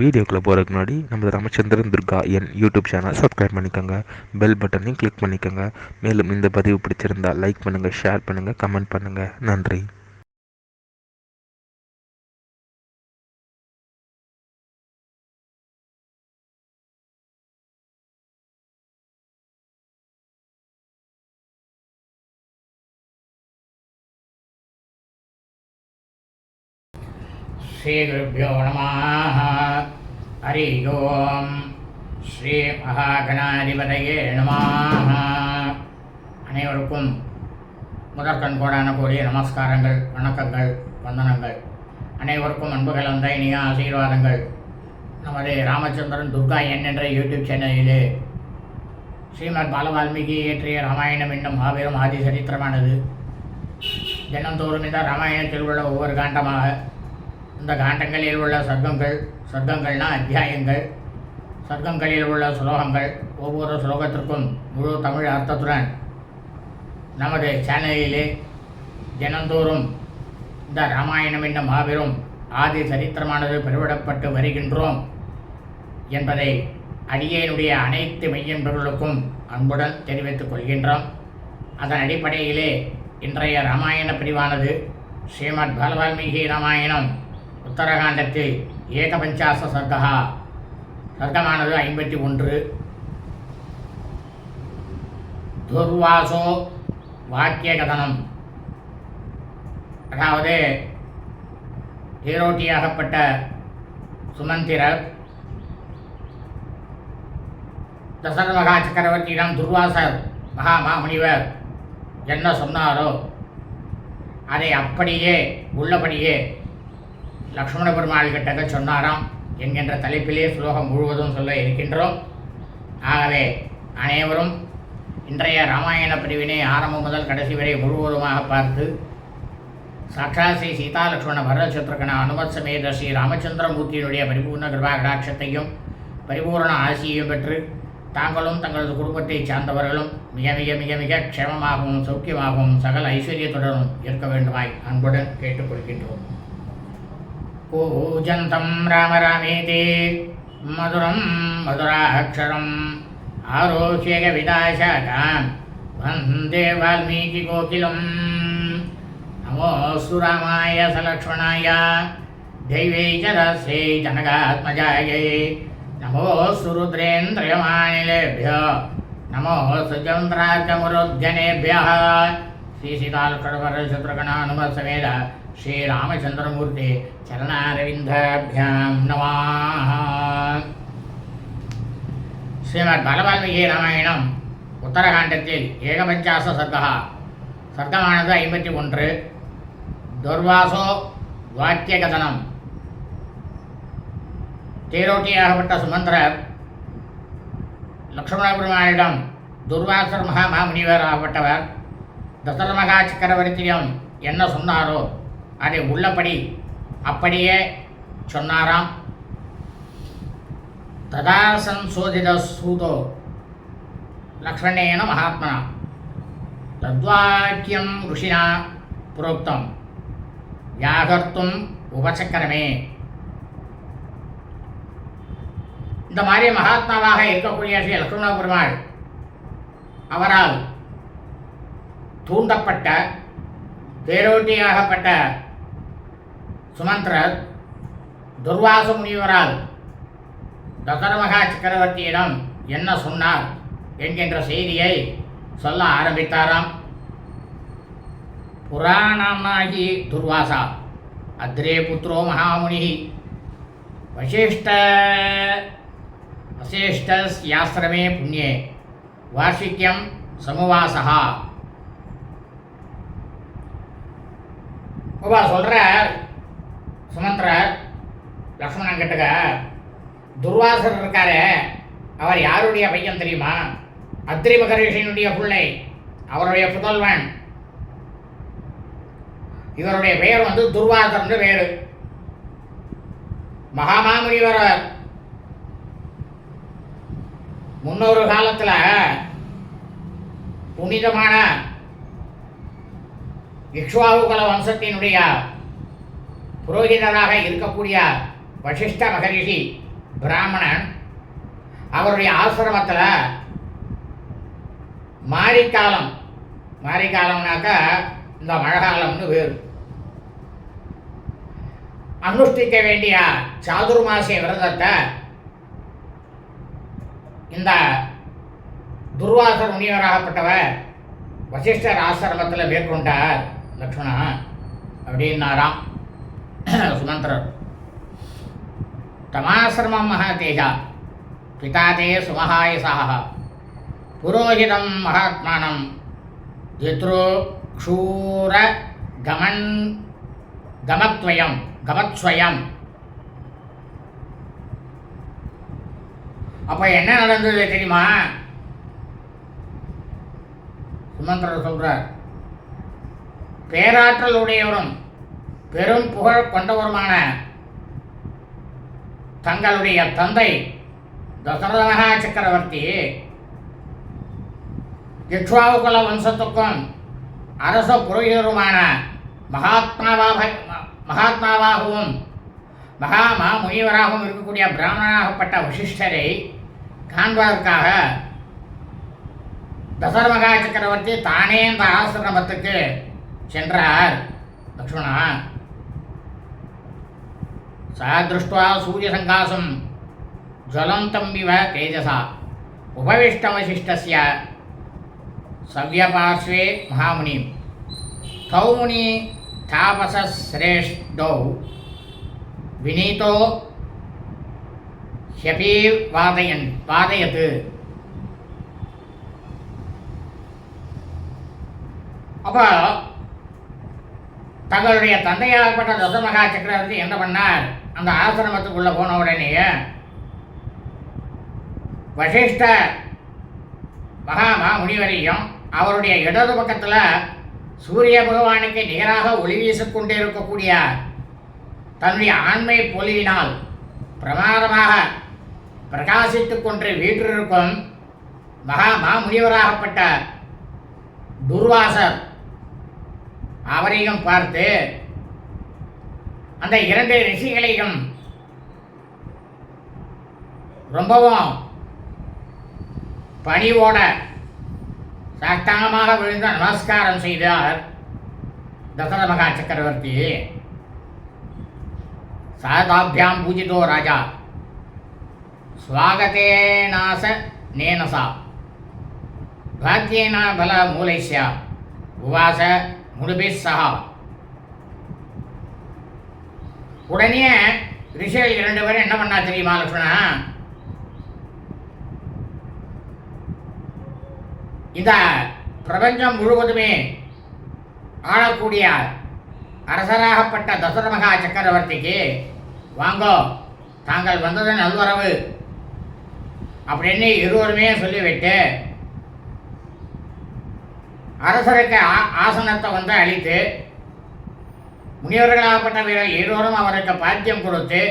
வீடியோக்குள்ளே போகிறதுக்கு முன்னாடி நம்ம ராமச்சந்திரன் துர்கா என் யூடியூப் சேனல் சப்ஸ்கிரைப் பண்ணிக்கோங்க, பெல் பட்டனையும் கிளிக் பண்ணிக்கோங்க. மேலும் இந்த பதிவு பிடிச்சிருந்தால் லைக் பண்ணுங்கள், ஷேர் பண்ணுங்கள், கமெண்ட் பண்ணுங்கள். நன்றி. ஸ்ரீகுருப்போ நம. ஹரி ஓம். ஸ்ரீ மகாகணாதிபதையே நம. அனைவருக்கும் முதற்கண் கோடான கூடிய நமஸ்காரங்கள், வணக்கங்கள், வந்தனங்கள். அனைவருக்கும் அன்பு கலந்த இனிய ஆசீர்வாதங்கள். நமது ராமச்சந்திரன் துர்கா என் என்ற யூடியூப் சேனலிலே ஸ்ரீமத் பாலவால்மீகி இயற்றிய ராமாயணம் என்னும் மாபெரும் ஆதி சரித்திரமானது தினந்தோறும் இந்த ராமாயணத்தில் உள்ள ஒவ்வொரு காண்டமாக, இந்த காண்டங்களில் உள்ள சர்க்கங்கள்னா அத்தியாயங்கள், சர்க்கங்களில் உள்ள ஸ்லோகங்கள், ஒவ்வொரு ஸ்லோகத்திற்கும் முழு தமிழ் அர்த்தத்துடன் நமது சேனலிலே தினந்தோறும் இந்த ராமாயணம் என்ற மாபெரும் ஆதி சரித்திரமானது பெருவிடப்பட்டு வருகின்றோம் என்பதை அடியேனுடைய அனைத்து மெய்யன்பர்களுக்கும் அன்புடன் தெரிவித்துக் கொள்கின்றோம். அதன் அடிப்படையிலே இன்றைய ராமாயண பிரிவானது ஸ்ரீமத் பாலவால்மீகி ராமாயணம் உத்தரகாண்டத்தில் ஏகபஞ்சாச சர்க்கமானது 51. துர்வாசோ வாக்கிய கதனம், அதாவது தேரோட்டியாகப்பட்ட சுமந்திரர் தசரத மகா சக்கரவர்த்தியிடம் துர்வாசர் மகாமுனிவர் என்ன சொன்னாரோ அதை அப்படியே உள்ளபடியே லக்ஷ்மண பெருமாள் கிட்டக்க சொன்னாராம் என்கின்ற தலைப்பிலே ஸ்லோகம் முழுவதும் சொல்ல இருக்கின்றோம். ஆகவே அனைவரும் இன்றைய ராமாயண பிரிவினை ஆரம்பம் முதல் கடைசி வரை முழுவதுமாக பார்த்து சாட்சாத் ஸ்ரீ சீதா லக்ஷ்மண பரதசத்ருகன அனுமத் சமேத ஸ்ரீ ராமச்சந்திரமூர்த்தியினுடைய பரிபூர்ண கிருபா கடாட்சத்தையும் பரிபூர்ண ஆசியையும் பெற்று தாங்களும் தங்களது குடும்பத்தை சார்ந்தவர்களும் மிக மிக மிக மிக க்ஷேமமாகவும் சௌக்கியமாகவும் சகல ஐஸ்வர்யத்துடனும் இருக்க வேண்டுமாய் அன்புடன் கேட்டுக்கொள்கின்றோம். பூஜந்தம் ராம ராமேதி மதுரம் மதுராட்சரம் ஆரோஹ்ய விதாசாகாம் வந்தே வால்மீகி கோகிலம். நமோஸ்து ராமாய சலக்ஷ்மணாய தெய்வை ஜரஸ்யை ஜனகாத்மஜாயை நமோஸ்து ருத்ரேந்திரயமானிலேभ्यो நமோஸ்து சந்திரார்க்கமருத்கணேभ्यः. ஸ்ரீ சீதாலக்ஷ்மணபரதசத்ருகணானுமத் சமேத ஸ்ரீராமச்சந்திரமூர்த்தி சரணாரவிந்தாभ्यां நமः. ஸ்ரீமத் பாலவால்மீகி ராமாயணம் உத்தரகாண்டத்தில் ஏகபஞ்சாச சர்க்கமானது 51. துர்வாசோ வாக்கிய கதனம், தேரோட்டியாகப்பட்ட சுமந்திரர் லக்ஷ்மண பெருமாளிடம் துர்வாசர் மகாமுனிவர் ஆகப்பட்டவர் தசரத மகா சக்கரவர்த்தியிடம் என்ன சொன்னாரோ அதை உள்ளபடி அப்படியே சொன்னாராம். ததா சம்சோதித சூதோ லக்ஷ்மணேன மகாத்மனா தத்வாக்கியம் ருஷினா புரோக்தம் வியாகர்த்தும் உபசக்கரமே. இந்த மாதிரி மகாத்மாவாக இருக்கக்கூடிய ஸ்ரீ லக்ஷ்மண பெருமாள் அவரால் தூண்டப்பட்ட தேரோட்டியாகப்பட்ட சுமந்திரர் துர்வாச முனிவரால் தசரத மகா சக்கரவர்த்தியிடம் என்ன சொன்னார் என்கின்ற செய்தியை சொல்ல ஆரம்பித்தாராம். புராணாமாகி துர்வாசா அத்ரே புத்திரோ மகாமுனி வசிஷ்டஸ்யாஸ்ரமே புண்ணியே வார்ஷிக்யம் சமுவாசா. சொல்கிறார் சுமந்திரர் லக்ஷ்மணன் கிட்டக்க, துர்வாசர் இருக்காரு, அவர் யாருடைய பையன் தெரியுமா? அத்ரி மகரிஷியினுடைய பிள்ளை, அவருடைய புதல்வன். இவருடைய பெயர் துர்வாசர்னு பேரு. மகாமுனிவர் முன்னொரு காலத்தில் புனிதமான இக்ஷ்வாகுகுல வம்சத்தினுடைய புரோகிதராக இருக்கக்கூடிய வசிஷ்ட மகரிஷி பிராமணன் அவருடைய ஆசிரமத்தில் மாரிக்காலம்னாக்கா இந்த மழைக்காலம்னு வேறு அனுஷ்டிக்க வேண்டிய சாதுர்மாசிய விரதத்தை இந்த துர்வாசர் முனிவராகப்பட்டவர் வசிஷ்டர் ஆசிரமத்தில் மேற்கொண்டார் லக்ஷ்மணா அப்படின்னாராம் சுமந்திரர். தமாசிரமம் மகாதேஜா பிதாதே சுமஹாயசா புரோஹிதம் மகாத்மானம் தித்ரு க்ஷூர கமத்ஸ்வயம். அப்போ என்ன நடந்தது தெரியுமா? சுமந்திரர் சொல்றார், பேராற்றல் உடையவரும் பெரும் புகழ் கொண்டவருமான தங்களுடைய தந்தை தசரத மகா சக்கரவர்த்தி இக்ஷ்வாகுகுல வம்சத்துக்கும் அரச புரோகிதருமான மகாத்மாவாகவும் மகாமா முனிவராகவும் இருக்கக்கூடிய பிராமணனாகப்பட்ட வசிஷ்டரை காண்பதற்காக தசரத மகா சக்கரவர்த்தி தானே இந்த ஆசிரமத்துக்கு சென்றார். லக்ஷ்மணா சா திருஷ்டுவா சூரிய சங்காசம் ஜ்வலந்தம் இவ தேஜசா உபவிஷ்டவசிஷ்டஸ்ய சவ்யபார்ஸ்வே மகாமுனி தௌ முனி தாபசஸ்ரேஷ்டௌ வினீதோ ஹ்யபி வாதயத். அப்போ தங்களுடைய தந்தையாகப்பட்ட தசமகா சக்கரவர்த்தி என்ன பண்ணார்? அந்த ஆசிரமத்துக்குள்ளே போன உடனேயே வசிஷ்ட மகாமா முனிவரையும் அவருடைய இடது பக்கத்தில் சூரிய பகவானுக்கு நிகராக ஒளி வீசிக்கொண்டே இருக்கக்கூடிய தன்னுடைய ஆண்மை பொலிவினால் பிரமாதமாக பிரகாசித்துக் கொண்டு வீற்றிருக்கும் மகாமா முனிவராகப்பட்ட துர்வாசர் அவரையும் பார்த்து அந்த இரண்டு ரிஷிகளையும் ரொம்பவும் பணிவோட சாஷ்டாங்கமாக விழுந்து நமஸ்காரம் செய்தார் தசரத மகா சக்கரவர்த்தி. சாதாபியாம் பூஜிதோ ராஜா ஸ்வாகதேனாச நேனசா பாத்தியேன பல மூலைஸ்யா உவாச முழுபிஸ் சகா. உடனே ரிஷிகள் இரண்டு பேரும் என்ன பண்ணா தெரியுமா லக்ஷ்மணா? இந்த பிரபஞ்சம் முழுவதுமே ஆளக்கூடிய அரசராகப்பட்ட தசரத மகா சக்கரவர்த்திக்கு வாங்கோ தாங்கள் வந்தது நல்வரவு அப்படின்னு இருவருமே சொல்லிவிட்டு அரசருக்கு ஆசனத்தை வந்து அளித்து முனிவர்களாகப்பட்ட வீரர் இருவரும் அவருக்கு பாத்தியம் கொடுத்து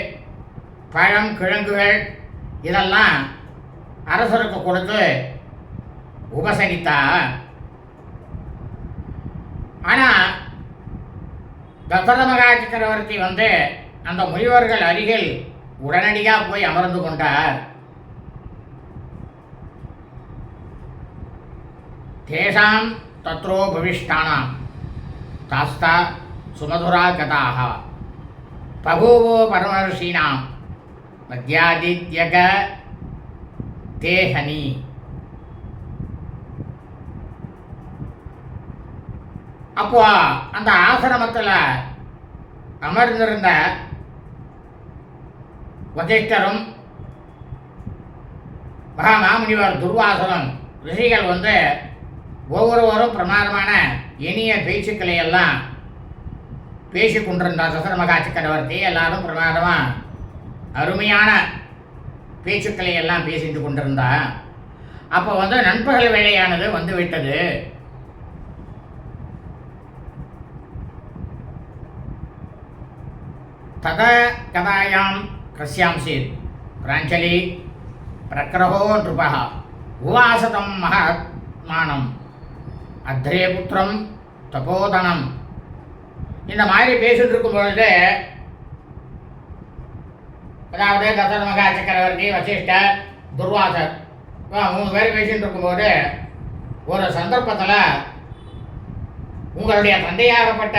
பழம் கிழங்குகள் இதெல்லாம் அரசருக்கு கொடுத்து உபசரித்தா. ஆனால் தசரத மகா சக்கரவர்த்தி வந்து அந்த முனிவர்கள் அருகில் உடனடியாக போய் அமர்ந்து கொண்டார். தேசாம் தத்ரோபவிஷ்டானாம் தாஸ்தா சுமதுரா கதாக பகூவோ பரமர்ஷீனாம் மத்யாதித்யக தேஹனி. அப்போ அந்த ஆசிரமத்தில் அமர்ந்திருந்த வசிஷ்டரும் மகாமாமுனிவர் துர்வாசனும் ரிஷிகள் வந்து ஒவ்வொருவரும் பிரமாதமான இனிய பேச்சுக்களை எல்லாம் பேசி கொண்டிருந்தார். தசரத மகா சக்கரவர்த்தி எல்லாரும் பிரமாதமாக அருமையான பேச்சுக்களை எல்லாம் பேசிட்டு கொண்டிருந்தா. அப்போ வந்து நண்பகல் வேலையானது வந்து விட்டது. தத கதாயாம் கஸ்யாம்சீத் பிராஞ்சலி பிரக்ரஹோ நிருபः உவாசதம் மகாத்மானம் அத்ரே புத்திரம் தபோதனம். இந்த மாதிரி பேசிட்டு இருக்கும் பொழுது அதாவது தசரத மகா சக்கரவர்த்தி, வசிஷ்டர், துர்வாசர் 3 பேர் பேசிட்டு இருக்கும்போது ஒரு சந்தர்ப்பத்தில் உங்களுடைய தந்தையாகப்பட்ட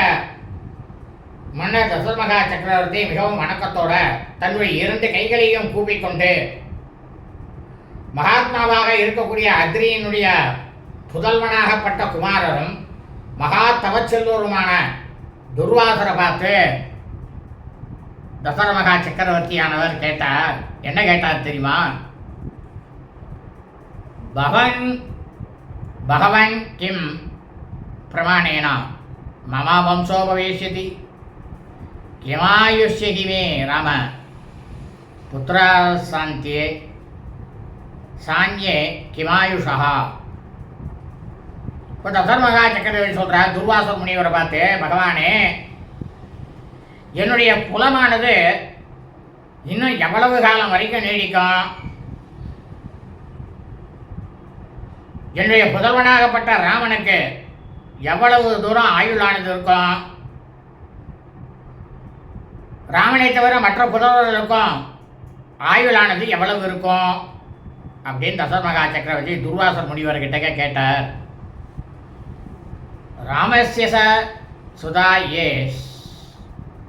மன்னர் தசரத மகா சக்கரவர்த்தி மிகவும் வணக்கத்தோட தன்னுடைய 2 கைகளையும் கூப்பிக்கொண்டு மகாத்மாவாக இருக்கக்கூடிய அத்ரியினுடைய புதல்வனாகப்பட்ட குமாரரும் மகா தவச்செல்வருமான துர்வாசரை பார்த்து தசரத மகா சக்கரவர்த்தியானவர் கேட்டார். என்ன கேட்டார் தெரியுமா? பகவன் கிம் பிரமாணேனா மமா வம்சோ பவேஷ்யதி கிமாயுஷ்யகி மே ராம புத்திர சான்யே கிமாயுஷா. இப்போ தசரத மகா சக்கரவர்த்தி சொல்கிறார் துர்வாச முனிவரை பார்த்து, பகவானே, என்னுடைய குலமானது இன்னும் எவ்வளவு காலம் வரைக்கும் நீடிக்கும்? என்னுடைய புதல்வனாகப்பட்ட ராமனுக்கு எவ்வளவு தூரம் ஆயுளானது இருக்கும்? ராமனை தவிர மற்ற புதல்வர்களுக்கும் ஆயுளானது எவ்வளவு இருக்கும் அப்படின்னு தசரத மகா சக்கரவர்த்தி துர்வாச முனிவர்கிட்ட கேட்டார். ராமஸ்ய சுதா ஏஷ்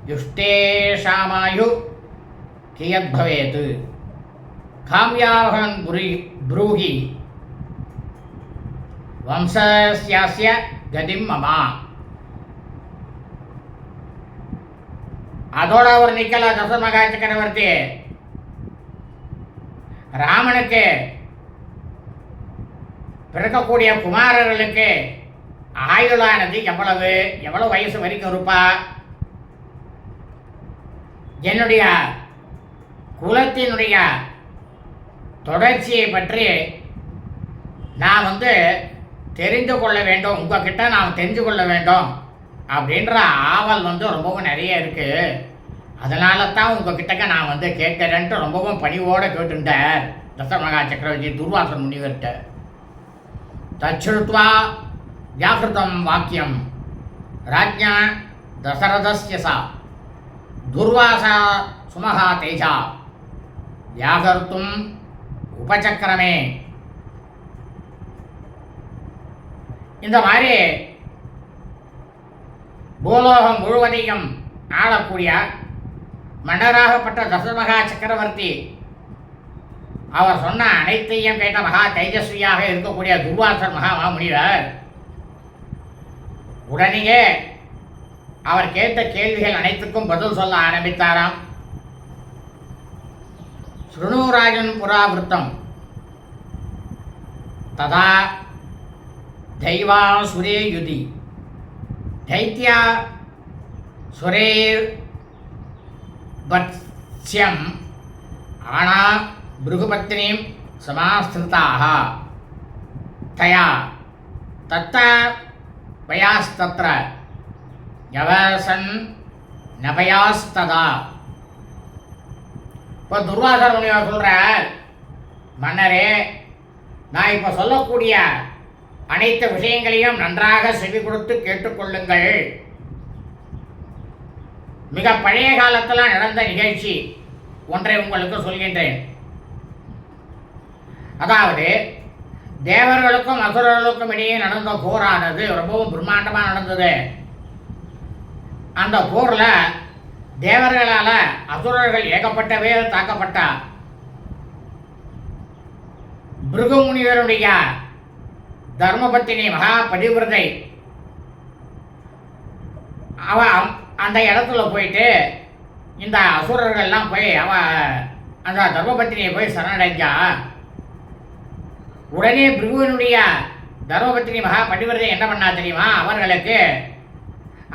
யுஷ்டேஷாமாயு கியத் பவேத் காம்யாவகன் ப்ரூஹி வம்சஸ்யாஸ்ய கதிம் மமா. அதோட அவர் நிக்கல தசரத மகா சக்கரவர்த்தி. ராமனுக்கு பிறக்கக்கூடிய குமாரர்களுக்கு ஆயுளானது எவ்வளவு வயசு வரைக்கும் இருப்பா? என்னுடைய குலத்தினுடைய தொடர்ச்சியை பற்றி நான் தெரிந்து கொள்ள வேண்டும், உங்ககிட்ட நான் தெரிஞ்சு கொள்ள வேண்டும் அப்படின்ற ஆவல் ரொம்பவும் நிறைய இருக்குது. அதனால தான் உங்ககிட்டக்க நான் கேட்குறேன்ட்டு ரொம்பவும் பணிவோடு கேட்டுட்டார் தசரத மகா சக்கரவர்த்தி துர்வாச முனிவர்கிட்ட. தச்சுருத்வா வியாகிருதம் வாக்கியம் ராஜ்ஞா தசரதஸ்ய சா துர்வாசா சுமஹா தேஜா வியாகர்த்தும் உபசக்கரமே. இந்த மாதிரி பூலோகம் முழுவதையும் ஆளக்கூடிய மன்னராகப்பட்ட தசரத மகா சக்கரவர்த்தி அவர் சொன்ன அனைத்தையும் கேட்ட மகா தைஜஸ்வியாக இருக்கக்கூடிய துர்வாசர் மகாமுனிவர் உடனேயே அவர் கேட்ட கேள்விகள் அனைத்துக்கும் பதில் சொல்ல ஆரம்பித்தாராம். ஸ்ருணுராஜன் புராவிருத்தம் ததா தைவாசுரே யுதி தைத்யா சுரேர் பத்ஸ்யம் ஆனா பிருகுபத்னீம் சமாஸ்திருதாக தயா தத்த பயாஸ்தத்ர யவசன் நபயாஸ்ததா. இப்போ துர்வாசர் முனிவர் சொல்கிறார், மன்னரே, நான் இப்போ சொல்லக்கூடிய அனைத்து விஷயங்களையும் நன்றாக செவி கொடுத்து கேட்டுக்கொள்ளுங்கள். மிக பழைய காலத்தில் நடந்த நிகழ்ச்சி ஒன்றை உங்களுக்கு சொல்கின்றேன். அதாவது தேவர்களுக்கும் அசுரர்களுக்கும் இடையே நடந்த போரானது ரொம்பவும் பிரம்மாண்டமாக நடந்தது. அந்த போரில் தேவர்களால் அசுரர்கள் ஏகப்பட்ட பேர் தாக்கப்பட்டார். பிருகு முனிவருடைய தர்மபத்தினி மகா பதிவிரதை அவ அந்த இடத்துல போயிட்டு இந்த அசுரர்கள்லாம் போய் அந்த தர்மபத்தினியை போய் சரணடைஞ்சா. உடனே பிருகுவினுடைய தர்மபத்தினி மகா பதிவிரதை என்ன பண்ணா தெரியுமா? அவர்களுக்கு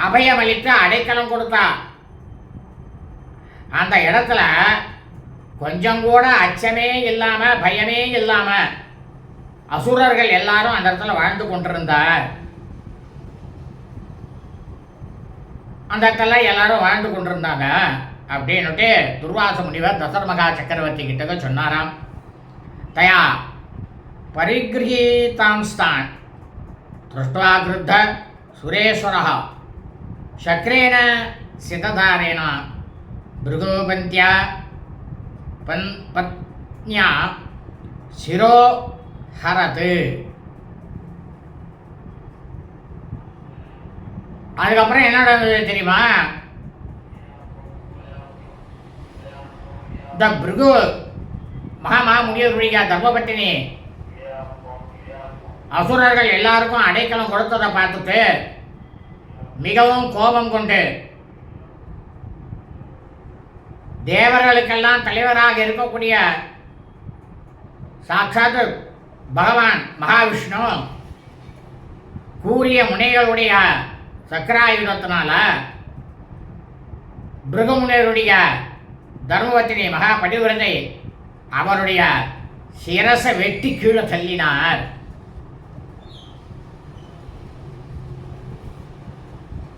அபயம் அளித்து அடைக்கலம் கொடுத்தா. அந்த இடத்துல கொஞ்சம் கூட அச்சமே இல்லாம பயமே இல்லாம அசுரர்கள் எல்லாரும் அந்த இடத்துல வாழ்ந்து கொண்டிருந்தார். அந்த இடத்துல எல்லாரும் வாழ்ந்து கொண்டிருந்தாங்க அப்படின்னுட்டு துர்வாச முனிவர் தசரத மகா சக்கரவர்த்தி கிட்ட சொன்னாராம். தயா பரிகிரகீதாம்ஸ்தான் திருஷ்ட்வா கிருத்த சுரேஸ்வரः சக்ரேன சிததாரேன பிருகோபந்தியா பத்னியா சிரோ ஹரது. அதுக்கப்புறம் என்ன நடந்தது தெரியுமா? இந்த பிருகு மகாமுனிவருடைய தர்மபத்தினி அசுரர்கள் எல்லாருக்கும் அடைக்கலம் கொடுத்ததை பார்த்துட்டு மிகவும் கோபம் கொண்டு தேவர்களுக்கெல்லாம் தலைவராக இருக்கக்கூடிய சாட்சாத் பகவான் மகாவிஷ்ணு கூறிய முனைகளுடைய சக்கராயுதத்தினால பிருகுமுனிவருடைய தர்மபத்தினி மகா பதிவிரதை அவருடைய சிரசை வெட்டி கீழே தள்ளினார்.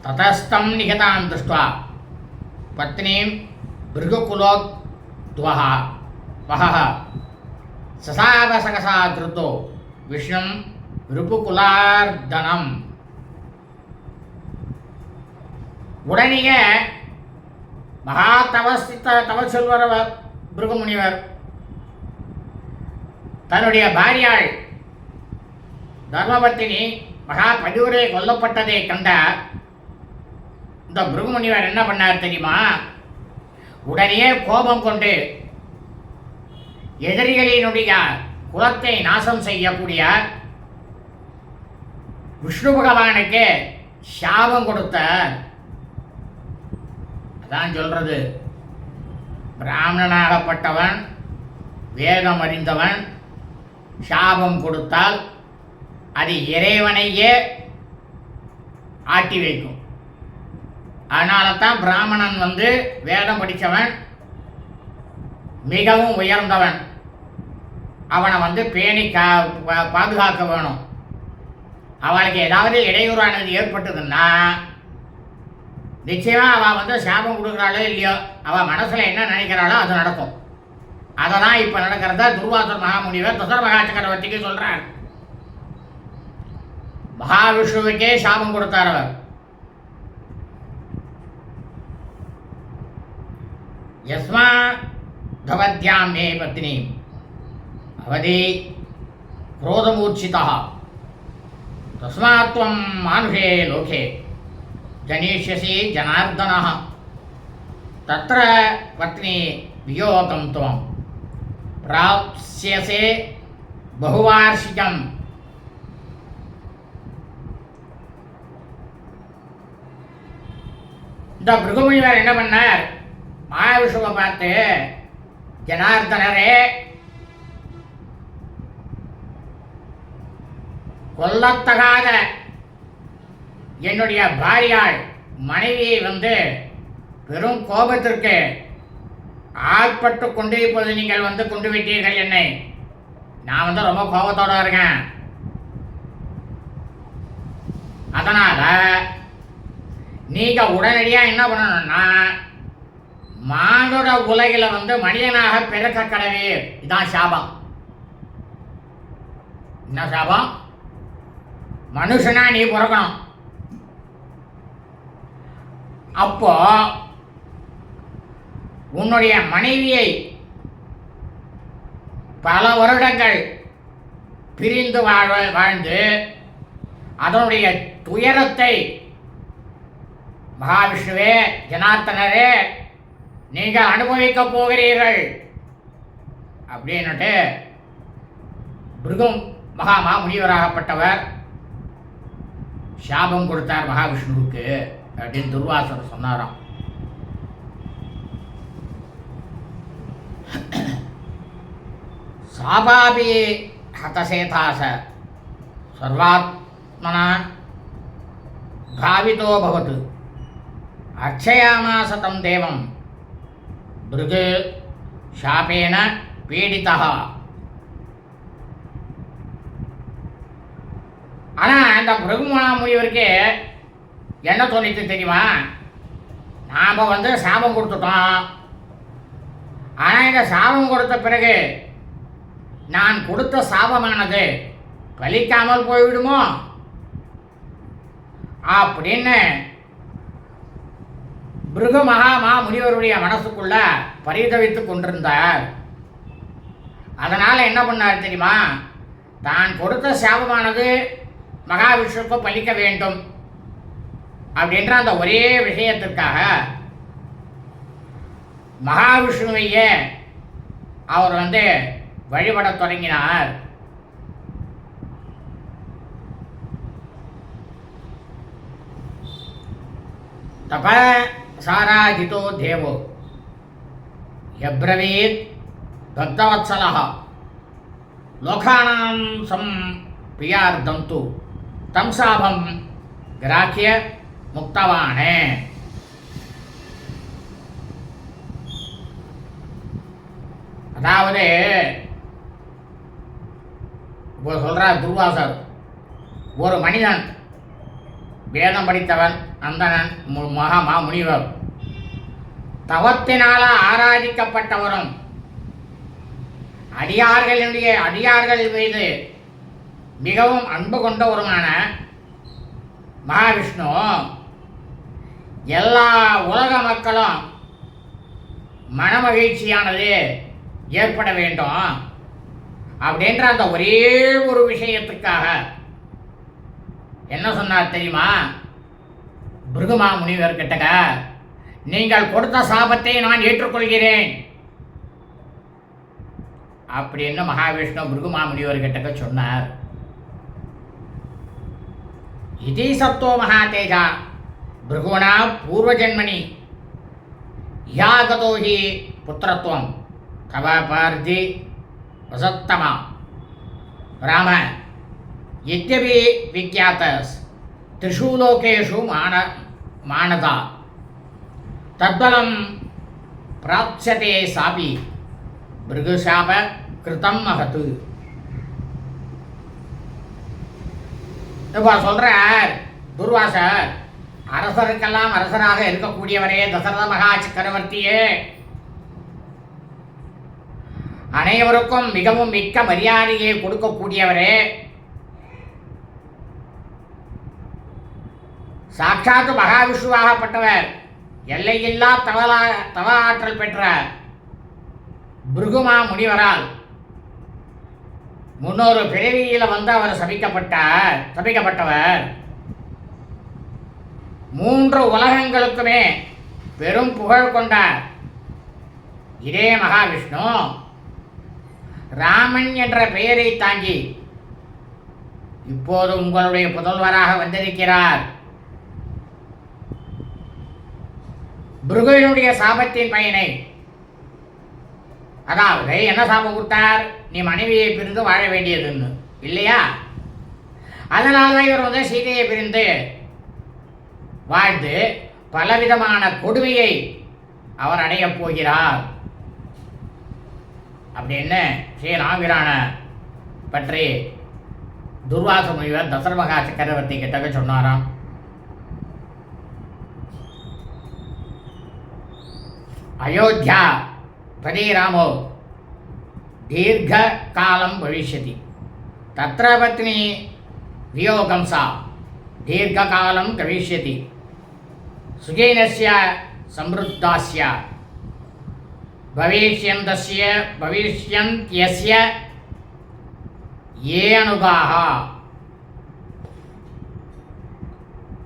ததஸ்தம் நிகதாம் திருஷ்டுவா பத்னீம் பிருகுகுலோத்வஹ வஹஹ சசாவசகசா திருத்தோ விஷ்ணும் ரிபுகுலார்தனம். உடனே மகா தவசெல்வர் பிருகுமுனிவர் தன்னுடைய பாரியாள் தர்மபத்தினி மகா பதிவுரை கொல்லப்பட்டதை கண்ட இந்த பிருகுமுனிவர் என்ன பண்ணார் தெரியுமா? உடனே கோபம் கொண்டு எதிரிகளினுடைய குலத்தை நாசம் செய்யக்கூடிய விஷ்ணு பகவானுக்கு சாபம் கொடுத்தார். அதான் சொல்றது, பிராமணனாகப்பட்டவன் வேதம் அறிந்தவன் சாபம் கொடுத்தால் அது இறைவனையே ஆட்டி வைக்கும். அதனால தான் பிராமணன் வேதம் படித்தவன் மிகவும் உயர்ந்தவன். அவனை பேணி பாதுகாக்க வேணும். அவளுக்கு ஏதாவது இடையூறானது ஏற்பட்டதுன்னா நிச்சயமாக அவள் சாபம் கொடுக்குறாளோ இல்லையோ, அவள் மனசில் என்ன நினைக்கிறாளோ அது நடக்கும். அதை தான் இப்போ நடக்கிறத துர்வாசர் மகாமுனிவர் தசர மகா சக்கரவர்த்திக்கு சொல்கிறார். மகாவிஷ்ணுவுக்கே சாபம் கொடுத்தார் அவர். யஸ்மா தவத்யாம் மே பத்னி அவதி குரோதமூர்ச்சிதா தஸ்மாத் த்வம் மானுஷே லோகே ஜனீஷ்யசி ஜனார்தனः தத்ர பத்னி வியோகம் த்வம் பிராப்ஸ்யசே பகுவார்ஷிகம். இந்த பிருகுமுனிவர் என்ன பண்ணார்? மகாவிஷ்ணுவை பார்த்து, ஜனார்தனரே, கொல்லத்தகாத என்னுடைய பாரியாள் மனைவியை பெரும் கோபத்திற்கு ஆட்பட்டு கொண்டிருப்பது நீங்கள் கொண்டு விட்டீர்கள் என்னை. நான் ரொம்ப கோபத்தோட இருக்கேன். அதனால நீங்க உடனடியா என்ன பண்ணணும்னா மானுட உலகில மனிதனாக பிறக்க கடவீர். இதான் சாபம். என்ன சாபம்? மனுஷனா நீ பிறக்கணும். அப்போ உன்னுடைய மனைவியை பல வருடங்கள் பிரிந்து வாழ்ந்து அதனுடைய துயரத்தை மகாவிஷ்ணுவே, ஜனார்த்தனரே, நீங்கள் அனுபவிக்க போகிறீர்கள் அப்படின்னுட்டு பிருகும் மகாமுனிவராகப்பட்டவர் சாபம் கொடுத்தார் மகாவிஷ்ணுவுக்கு அப்படின்னு துர்வாசர் சொன்னாராம். சாபாபி ஹதசேதாச சர்வாத்மனா பாவிதோ பவது அக்ஷயாமாச தம் தேவம் பிருகு சாபேன பீடிதா. ஆனால் இந்த பிருகுமுனிவருக்கு என்ன தோணித்து தெரியுமா? நாம் சாபம் கொடுத்துட்டோம். ஆனால் இந்த சாபம் கொடுத்த பிறகு நான் கொடுத்த சாபமானது பலிக்காமல் போய்விடுமோ அப்படின்னு பிருகு மகா முனிவருடைய மனசுக்குள்ள பரிதவித்துக் கொண்டிருந்தார். அதனால் என்ன பண்ணார் தெரியுமா? தான் கொடுத்த சாபமானது மகாவிஷ்ணுவுக்கு பலிக்க வேண்டும் அப்படின்ற அந்த ஒரே விஷயத்திற்காக மகாவிஷ்ணுவையே அவர் வழிபட தொடங்கினார். தப சாராஜிதோ தேவோ யப்ரவீத் பக்தவத்சலः லோகானாம் சம் பிரியார்த்தம் து தம் சாபம் கிராக்கிய முக்தவானே. அதாவது இப்போ சொல்கிறார் துர்வாசர், ஒரு மனிதன் வேதம் படித்தவன், அந்தணன், மகா முனிவர், தவத்தினால ஆராதிக்கப்பட்டவரும் அடியார்கள் மீது மிகவும் அன்பு கொண்டவருமான மகாவிஷ்ணு எல்லா உலக மக்களும் மனமகிழ்ச்சியானது ஏற்பட வேண்டும் அப்படின்ற அந்த ஒரே ஒரு விஷயத்துக்காக என்ன சொன்னார் தெரியுமா? பிருகுமா முனிவர் கிட்டக, நீங்கள் கொடுத்த சாபத்தை நான் ஏற்றுக்கொள்கிறேன் அப்படின்னு மகாவிஷ்ணு பிருகுமா முனிவர் கிட்டக்க சொன்னார். இதி சத்தோ மகாதேஜா பிருகுணா பூர்வஜன்மனி யாகதோ ஹி புத்திரத்துவம் தவ பார்தி வசத்தமா ராம यद्यपि विख्यातस् त्रिषु लोकेषु मानदा तद्बलं प्राप्स्यते सापि भृगुशाप कृतं महत्. இப்போ சொல்கிறார் துர்வாசர், அரசருக்கெல்லாம் அரசராக இருக்கக்கூடியவரே, தசரத மகா சக்கரவர்த்தியே, அனைவருக்கும் மிகவும் மிக்க மரியாதையை கொடுக்கக்கூடியவரே, சாட்சாத்து மகாவிஷ்ணுவாகப்பட்டவர், எல்லையில்லா தவ ஆற்றல் பெற்ற பிருகுமா முனிவரால் முன்னொரு பிறவியில் அவர் சபிக்கப்பட்டவர். 3 உலகங்களுக்குமே பெரும் புகழ் கொண்டார். இதே மகாவிஷ்ணு ராமன் என்ற பெயரை தாங்கி இப்போது உங்களுடைய புதல்வராக வந்திருக்கிறார். பிருகுவினுடைய சாபத்தின் பயனை, அதாவது என்ன சாபம் கொடுத்தார்? நீ மனைவியை பிரிந்து வாழ வேண்டியதுன்னு இல்லையா? அதனால தான் இவர் சீதையை பிரிந்து வாழ்ந்து பலவிதமான கொடுமையை அவர் அடையப் போகிறார் அப்படின்னு ஸ்ரீராமிரான பற்றி துர்வாச முனிவர் தசரத மகா சக்கரவர்த்தி கிட்டக்க சொன்னாராம். अयोध्या पदे रामो दीर्घ कालं भविष्यति तत्र पत्नी वियोगं सा दीर्घकालं भविष्यति सुजैनस्य समृद्धस्य भविष्यन्त्यस्य ये अनुगाः.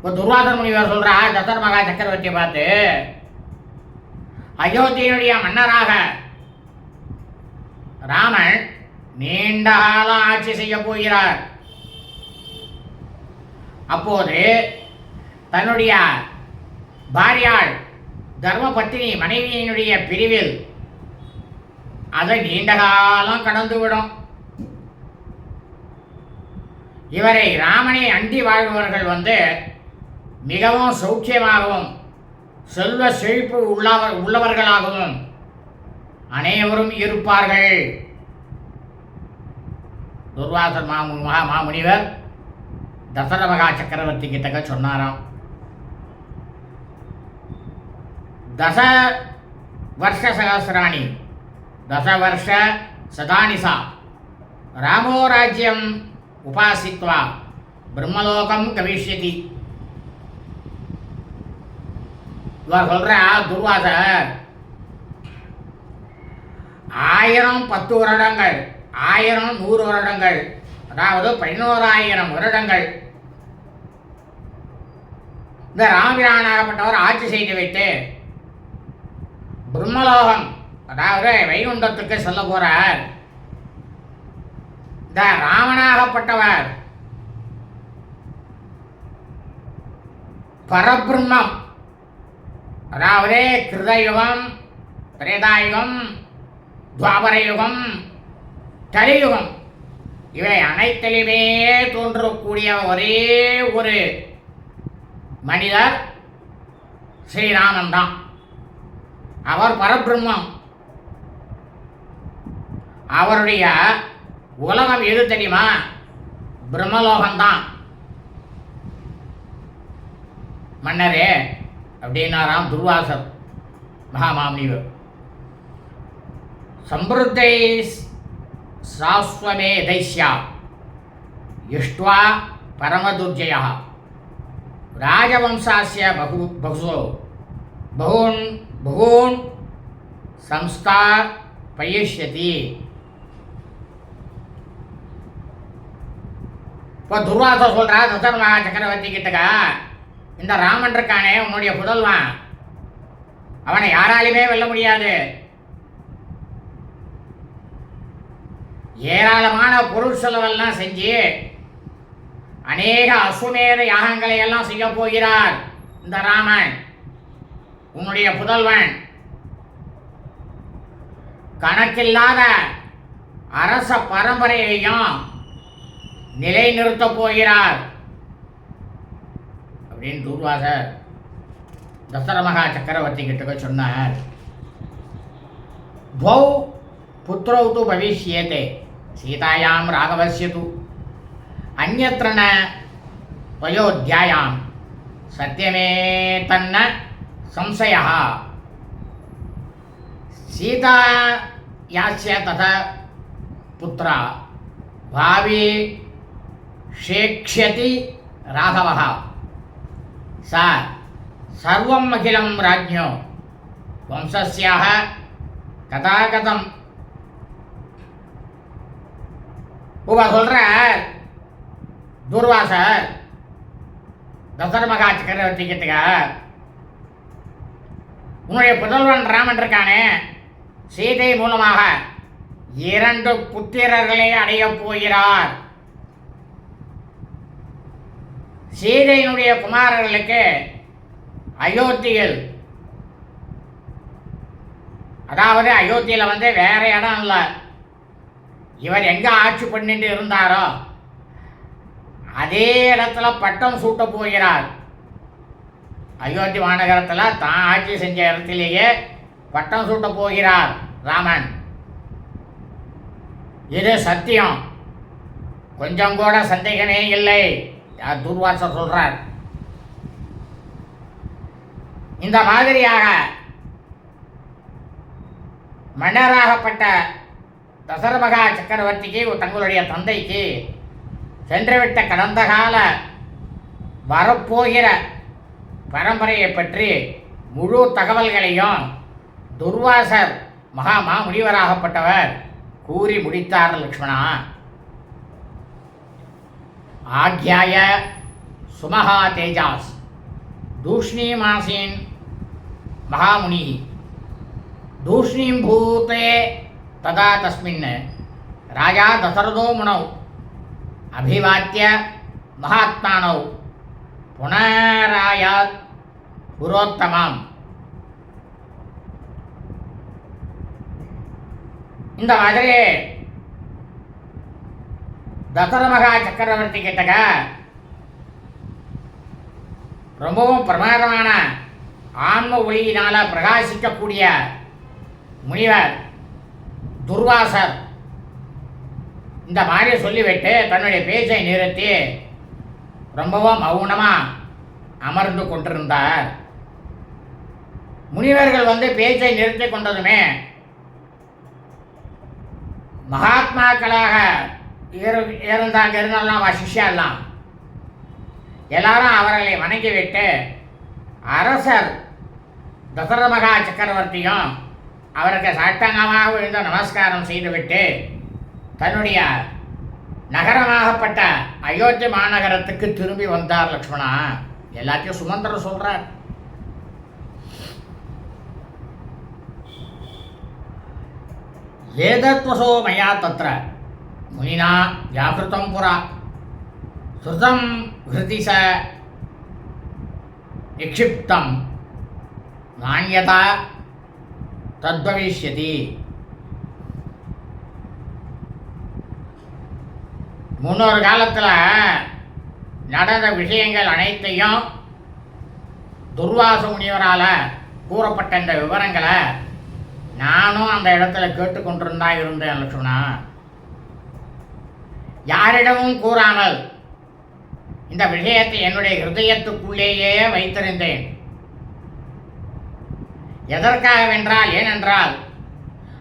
वो दुर्वासा मुनिवर சொல்ற தசரத மகா சக்கரவர்த்தியை பார்த்து, அயோத்தியினுடைய மன்னராக ராமன் நீண்ட காலம் ஆட்சி செய்ய போகிறார். அப்போது தன்னுடைய பாரியாள் தர்மபத்தினி மனைவியினுடைய பிரிவில் அது நீண்ட காலம் கடந்துவிடும். இவரை ராமனை அண்டி வாழ்பவர்கள் மிகவும் சௌக்கியமாகவும் செல்வ செழிப்பு உள்ளவர்களாகவும் அனைவரும் இருப்பார்கள். துர்வாசர் மாமுனிவர் தசரத மகா சக்கரவர்த்தி கிட்டக்க சொன்னாராம். दश वर्ष सहस्राणि 10 वर्ष सदानि सा रामो राज्यम् उपासित्वा ब्रह्मलोकं गमिष्यति. இவர் சொல்ற துர்வாசர் 1000 10 வருடங்கள், 1000 100 வருடங்கள், அதாவது 11,000 வருடங்கள் இந்த ராமபிரானாகப்பட்டவர் ஆட்சி செய்து வைத்து பிரம்மலோகம், அதாவது வைகுண்டத்துக்கு செல்ல போறார். இந்த ராமனாகப்பட்டவர் பரபிரம்மம், அதாவது கிருதயுகம், திரேதாயுகம், துவாபரயுகம், கலியுகம் இவை அனைத்திலுமே தோன்றக்கூடிய ஒரே ஒரு மனிதர் ஸ்ரீராமன் தான். அவர் பரபிரம்மம். அவருடைய உலகம் எது தெரியுமா? பிரம்மலோகம்தான். மன்னரே அப்படின்னாராம் துர்வாசர் மகாமாமுனிவர். சம்பிருத்தை சாஸ்வமே தைஷ்யா யுஷ்ட்வா பரமதுர்ஜயா ராஜவம்சாஸ்ய பகுசோ பகூன் சம்ஸ்தார் பயிஷ்யதி. இப்போ துர்வாசர் சொல்றா தசரத சக்கரவர்த்தி கிட்டக்கா, இந்த ராமன் இருக்கானே உன்னுடைய புதல்வன், அவனை யாராலுமே வெல்ல முடியாது. ஏராளமான பொருள் செலவெல்லாம் செஞ்சு அநேக அசுமேத யாகங்களை எல்லாம் செய்ய போகிறார் இந்த ராமன் உன்னுடைய புதல்வன். கணக்கில்லாத அரச பரம்பரையையும் நிலைநிறுத்த போகிறார் அப்படின்னு துர்வாசர் தசரத மகா சக்கரவர்த்தி கிட்ட சொன்னார். பௌ புத்திரௌ து பவிஷ்யேதே சீதாயாம் ராகவஸ்ய து அந்யத்ர ந அயோத்யாயாம் சத்யமே தன்ன संशयः. सीता यास्य तथा पुत्र भावी शेक्ष्यति राघवः सा सर्वम् अखिलं राज्ञो वंशस्याः कथाकथम्. சொல்ற துர்வாசர் தசரத மகா சக்கரவர்த்தி கிட்ட, உன்னுடைய புதல்வன் ராமன் இருக்கானே சீதை மூலமாக 2 புத்திரர்களை அடைய போகிறார். சீதையினுடைய குமாரர்களுக்கு அயோத்தியில், அதாவது அயோத்தியில் வேற இடம் இல்லை, இவர் எங்க ஆட்சி பண்ணிட்டு இருந்தாரோ அதே இடத்துல பட்டம் சூட்ட போகிறார். அயோத்தி மாநகரத்தில் தான் ஆட்சி செஞ்ச இடத்திலேயே பட்டம் சூட்ட போகிறார் ராமன். இது சத்தியம், கொஞ்சம் கூட சந்தேகமே இல்லை. துர்வாசர் சொல்றார். இந்த மாதிரியாக மன்னராகப்பட்ட தசரத மகா சக்கரவர்த்திக்கு தங்களுடைய தந்தைக்கு சென்றுவிட்ட கடந்த கால வரப்போகிற பரம்பரையை பற்றி முழு தகவல்களையும் துர்வாசர் மகா முனிவராகப்பட்டவர் கூறி முடித்தார். லக்ஷ்மணா ஆக்யாய சுமஹா தேஜாஸ் தூஷ்ணீமாசீன் மகாமுனி தூஷ்ணீம் பூதே ததா தஸ்மின் ராஜா தசரதோ முனௌ அபிவாத்திய மகாத்மானௌ புனராயாத் புரோத்தமாம். இந்த மாதிரி தசரத மகா சக்கரவர்த்தி கிட்டக்க ரொம்பவும் பிரமாதமான ஆன்ம ஒளியினால பிரகாசிக்கக்கூடிய முனிவர் துர்வாசர் இந்த மாதிரி சொல்லிவிட்டு தன்னுடைய பேச்சை நிறுத்தி ரொம்பவும் மௌனமாக அமர்ந்து கொண்டிருந்தார். முனிவர்கள் பேச்சை நிறுத்தி கொண்டதுமே மகாத்மாக்களாக இருந்தாலும் சிஷ்யெல்லாம் எல்லாரும் அவர்களை வணங்கிவிட்டு அரசர் தசரத மகா சக்கரவர்த்தியும் அவருக்கு சாஷ்டாங்கமாக விழுந்த நமஸ்காரம் செய்துவிட்டு தன்னுடைய நகரமாகப்பட்ட அயோத்தி மாநகரத்துக்கு திரும்பி வந்தார் லக்ஷ்மணா. எல்லாத்தையும் சுமந்திரர் சொல்றார். ஏதத்வசோ மயா தத்ர முனினா வியாகிருதம் புரா ஸ்ருதம் ஹிருதி ச நிக்ஷிப்தம் நாண்யதா தத்பவிஷ்யதி. முன்னொரு காலத்தில் நடந்த விஷயங்கள் அனைத்தையும் துர்வாச முனிவரால் கூறப்பட்ட இந்த விவரங்களை நானும் அந்த இடத்துல கேட்டுக்கொண்டிருந்தா இருந்தேன் லட்சுமணா. யாரிடமும் கூறாமல் இந்த விஷயத்தை என்னுடைய ஹிருதயத்துக்குள்ளேயே வைத்திருந்தேன். எதற்காகவென்றால், ஏனென்றால்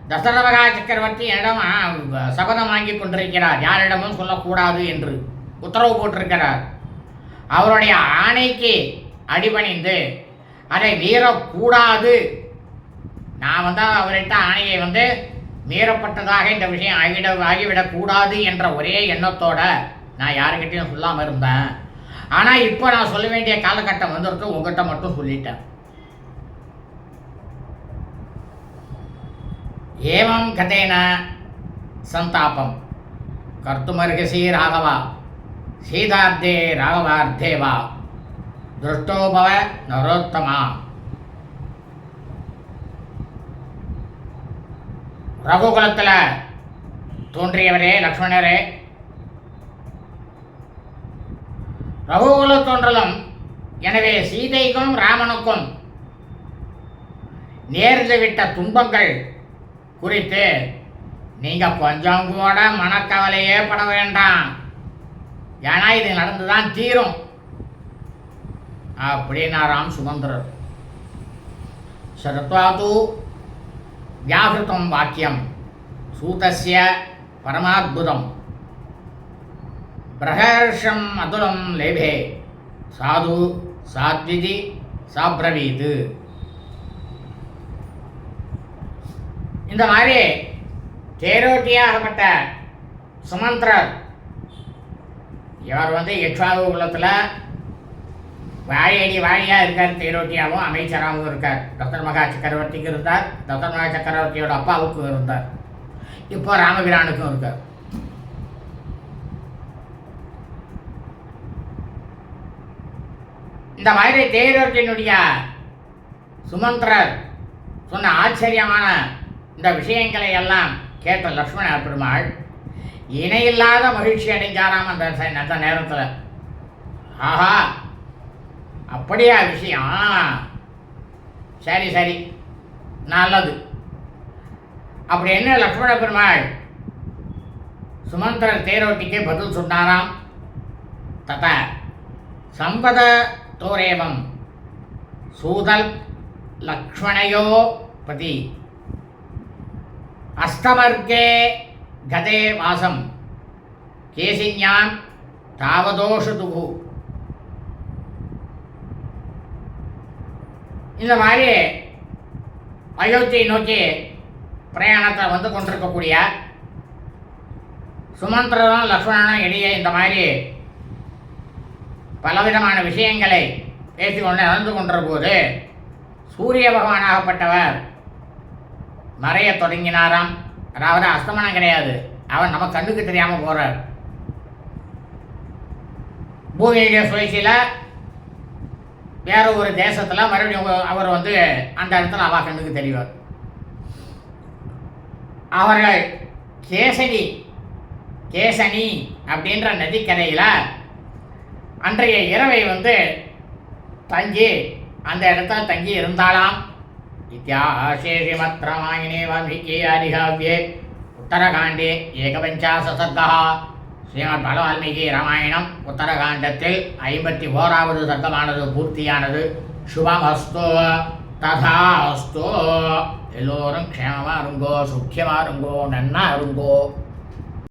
தசரத மகா சக்கரவர்த்தி என்னிடம் சபதம் வாங்கி கொண்டிருக்கிறார், யாரிடமும் சொல்லக்கூடாது என்று உத்தரவு போட்டிருக்கிறார். அவருடைய ஆணைக்கு அடிபணிந்து அதை மீறக்கூடாது, நான் அவர்கிட்ட ஆணையை மீறப்பட்டதாக இந்த விஷயம் ஆகிவிடக்கூடாது என்ற ஒரே எண்ணத்தோட நான் யாருக்கிட்டையும் சொல்லாமல் இருந்தேன். ஆனால் இப்போ நான் சொல்ல வேண்டிய காலகட்டம் வந்துருக்கு, உங்ககிட்ட மட்டும் சொல்லிட்டேன். ஏவம் கதேன சந்தாபம் கர்த்துமர்கசி ராகவா சீதார்த்தே ராகவார்த்தே வா திருஷ்டோபவ நரோத்தமா. ரகுகுலத்தில் தோன்றியவரே லக்ஷ்மணரே, ரகுகுல தோன்றலும் எனவே சீதைக்கும் ராமனுக்கும் நேர்ந்துவிட்ட துன்பங்கள் குறித்து நீங்க கொஞ்சம் கூட மனக்கவலையே பட வேண்டாம். ஏன்னா இது நடந்துதான் தீரும் அப்படின்னாராம் சுமந்திரர். சரத்வாது வியாகிருதம் வாக்கியம் சூதஸ்ய பரமாத்புதம் பிரகர்ஷம் அதுலம் லேபே சாது சாத்விதி சாப்ரவீது. இந்த மாதிரி தேரோட்டியாகப்பட்ட சுமந்திரர் இவர் இக்ஷ்வாகு குலத்தில் வாழையடி வாழியாக இருக்கார். தேரோட்டியாகவும் அமைச்சராகவும் இருக்கார். தசரத மகா சக்கரவர்த்திக்கு இருந்தார், தசரத மகா சக்கரவர்த்தியோட அப்பாவுக்கும் இருந்தார், இப்போ ராமபிரானுக்கும் இருக்கார். இந்த மாதிரி தேரோட்டியினுடைய சுமந்திரர் சொன்ன ஆச்சரியமான இந்த விஷயங்களை எல்லாம் கேட்ட லக்ஷ்மண பெருமாள் இணையில்லாத மகிழ்ச்சி அடைஞ்சாராம் அந்த நேரத்தில். ஆஹா, அப்படியா விஷயம், சரி சரி நல்லது. அப்படி என்ன லக்ஷ்மண பெருமாள் சுமந்திரர் தேரோட்டிக்கு பதில் சொன்னாராம். தத சம்பத தோரேவம் சூதல் லக்ஷ்மணையோ பதி அஸ்தமர்கே கதே வாசம் கேசிஞான் தாவதோஷதுகு. இந்த மாதிரி அயோத்தியை நோக்கி பிரயாணத்தை கொண்டிருக்கக்கூடிய சுமந்திரனும் லக்ஷ்மணனும் இடையே இந்த மாதிரி பலவிதமான விஷயங்களை பேசிக்கொண்டு நடந்து கொண்ட போது சூரிய பகவானாகப்பட்டவர் மறைய தொடங்கினாராம். அதாவது அஸ்தமனம் கிடையாது, அவர் நம்ம கண்ணுக்கு தெரியாமல் போகிறார். பூமியுடைய சுழற்சியில் வேற ஒரு தேசத்தில் மறுபடியும் அவர் அந்த இடத்துல அவ கண்ணுக்கு தெரிவார். அவர்கள் கேசனி அப்படின்ற நதிக்கரையில் அன்றைய இரவை தங்கி அந்த இடத்துல தங்கி இருந்தாலாம். இத்தியாசே ஸ்ரீமத் ராமாயணே வால்மீகி ஆதிகாவ்யே உத்தரகாண்டே ஏகபஞ்சாசர்கா. ஸ்ரீமத் வால்மீகி ராமாயணம் உத்தரகாண்டத்தில் 51வது சர்க்கமானது பூர்த்தியானது. சுபமஸ்தோ ததாஸ்தோ. எல்லோரும் க்ஷேமமாக இருங்கோ, சுக்கியமாக இருங்கோ, நன்னா இருங்கோ.